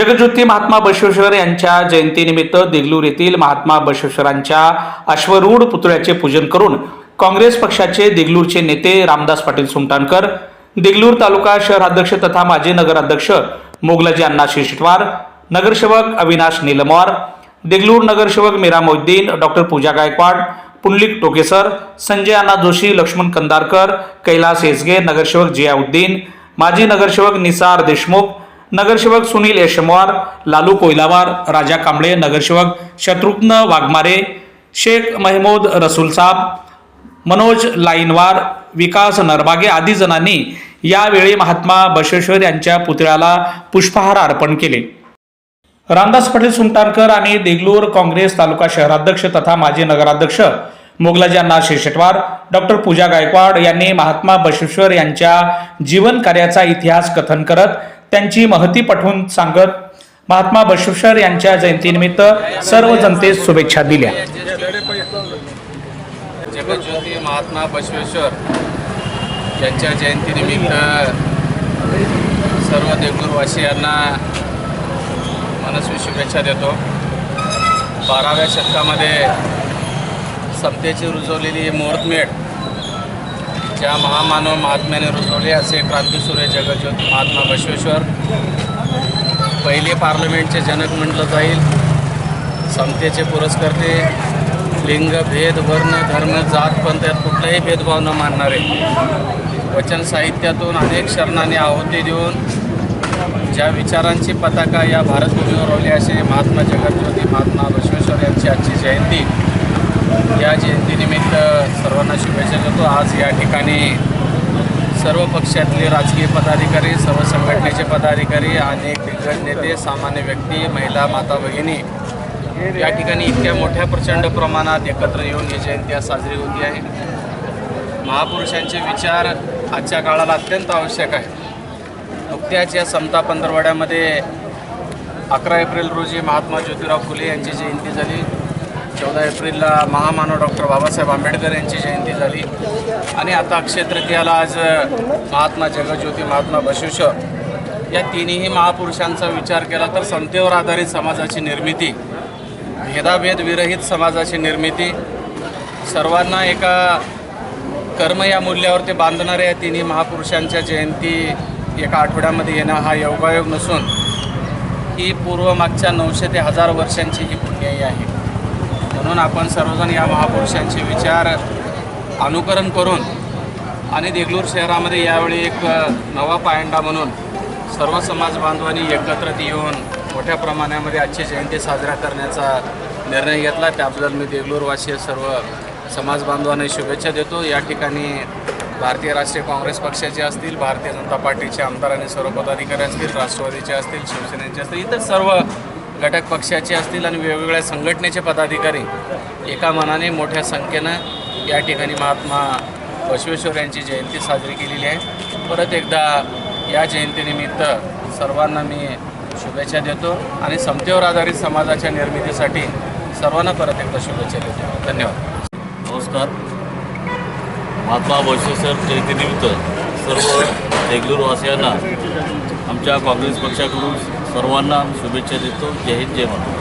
जगज्योती महात्मा बसवेश्वर यांच्या जयंतीनिमित्त देगलूर येथील महात्मा बसवेश्वरांच्या अश्वरूढ पुतळ्याचे पूजन करून काँग्रेस पक्षाचे देगलूरचे नेते रामदास पाटील सुमटाणकर, देगलूर तालुका शहराध्यक्ष तथा माजी नगराध्यक्ष मोगलाजी अण्णा शिरशिटवार, नगरसेवक अविनाश नीलमवार, देगलूर नगरसेवक मीरा मोहिद्दीन, डॉक्टर पूजा गायकवाड, पुंडलिक टोकेसर, संजय अण्णा जोशी, लक्ष्मण कंदारकर, कैलास येसगे, नगरसेवक जियाउद्दीन, माजी नगरसेवक निसार देशमुख, नगरसेवक सुनील यशमवार, लालू कोयलावार, राजा कांबळे, नगरसेवक शत्रुघ्न वाघमारे, शेख महमूद रसूल साहब, मनोज लाईनवार, विकास नरबागे आदी जणांनी यावेळी महात्मा बसवेश्वर यांच्या पुतळ्याला पुष्पहार अर्पण केले. रामदास पाटील सुमटाणकर आणि देगलूर काँग्रेस तालुका शहराध्यक्ष तथा माजी नगराध्यक्ष मोगलाजी अण्णा शिरशिटवार, डॉक्टर पूजा गायकवाड यांनी महात्मा बसवेश्वर यांच्या जीवन कार्याचा इतिहास कथन करत त्यांची महती पटवून सांगत महात्मा बसवेश्वर यांच्या जयंतीनिमित्त सर्व जनतेस शुभेच्छा दिल्या. जगज्योती महात्मा बसवेश्वर यांच्या जयंतीनिमित्त सर्व देगलूरवासियांना मनस्वी शुभेच्छा देतो. 12व्या शतकामध्ये समतेची रुजवलेली मुहूर्तमेढ ज्या महामानव महात्म्याने रुजवले असे क्रांतीसूर्य जगज्योती महात्मा बसवेश्वर पहिले पार्लमेंटचे जनक म्हटलं जाईल. समतेचे पुरस्कर्ते, लिंग, भेद, वर्ण, धर्म, जात, पंथ यात कुठलाही भेदभाव न मानणारे, वचन साहित्यातून अनेक शरणांनी आहुती देऊन ज्या विचारांची पताका या भारतभूमीवर रोवली असे महात्मा जगज्योती महात्मा बसवेश्वर यांची आजची जयंती. या जयंतीनिमित्त सर्वांना शुभेच्छा देतो. आज या ठिकाणी सर्व पक्षातले राजकीय पदाधिकारी, सर्व संघटनेचे पदाधिकारी, अनेक दिग्गज नेते, सामान्य व्यक्ती, महिला, माता भगिनी या ठिकाणी इतक्या मोठ्या प्रचंड प्रमाणात एकत्र येऊन ही जयंती आज साजरी होती आहे. महापुरुषांचे विचार आजच्या काळाला अत्यंत आवश्यक आहे. नुकत्याच या समता पंधरवड्यामध्ये 11 एप्रिल रोजी महात्मा ज्योतिराव फुले यांची जयंती झाली. 14 एप्रिलला महामानव डॉक्टर बाबासाहेब आंबेडकर यांची जयंती झाली आणि आता अक्षय तृतीयाला आज महात्मा जगज्योती महात्मा बसवेश्वर या तिन्ही महापुरुषांचा विचार केला तर समतेवर आधारित समाजाची निर्मिती, भेदाभेद विरहित समाजाची निर्मिती, सर्वांना एका कर्म या मूल्यावर ते बांधणाऱ्या या तिन्ही महापुरुषांच्या जयंती एका आठवड्यामध्ये येणं हा योगायोग नसून ही पूर्वमागच्या 900 ते 1000 वर्षांची ही पुण्याई आहे. म्हणून आपण सर्वजण या महापुरुषांचे विचार अनुकरण करून आणि देगलूर शहरामध्ये यावेळी एक नवा पायंडा म्हणून सर्व समाज बांधवांनी एकत्र येऊन मोठ्या प्रमाणामध्ये आजची जयंती साजरा करण्याचा निर्णय घेतला. त्याबद्दल मी देगलूरवासी सर्व समाज बांधवांना शुभेच्छा देतो. या ठिकाणी भारतीय राष्ट्रीय काँग्रेस पक्षाचे असतील, भारतीय जनता पार्टीचे आमदार आणि सर्व पदाधिकारी असतील, राष्ट्रवादीचे असतील, शिवसेनेचे असतील, इतर सर्व घटक पक्षाचे असतील आणि वेगवेगळ्या संघटनेचे पदाधिकारी एका मनाने मोठ्या संख्येनं या ठिकाणी महात्मा बसवेश्वर यांची जयंती साजरी केलेली आहे. परत एकदा या जयंतीनिमित्त सर्वांना मी शुभेच्छा देतो आणि समतेवर आधारित समाजाच्या निर्मितीसाठी सर्वांना परत एकदा शुभेच्छा देतो. धन्यवाद. नमस्कार. महात्मा बसवेश्वर जयंतीनिमित्त सर्व देगलूरवासियांना आमच्या काँग्रेस पक्षाकडून सर्वांना शुभेच्छा देतो. जय हिंद, जय महाराष्ट्र.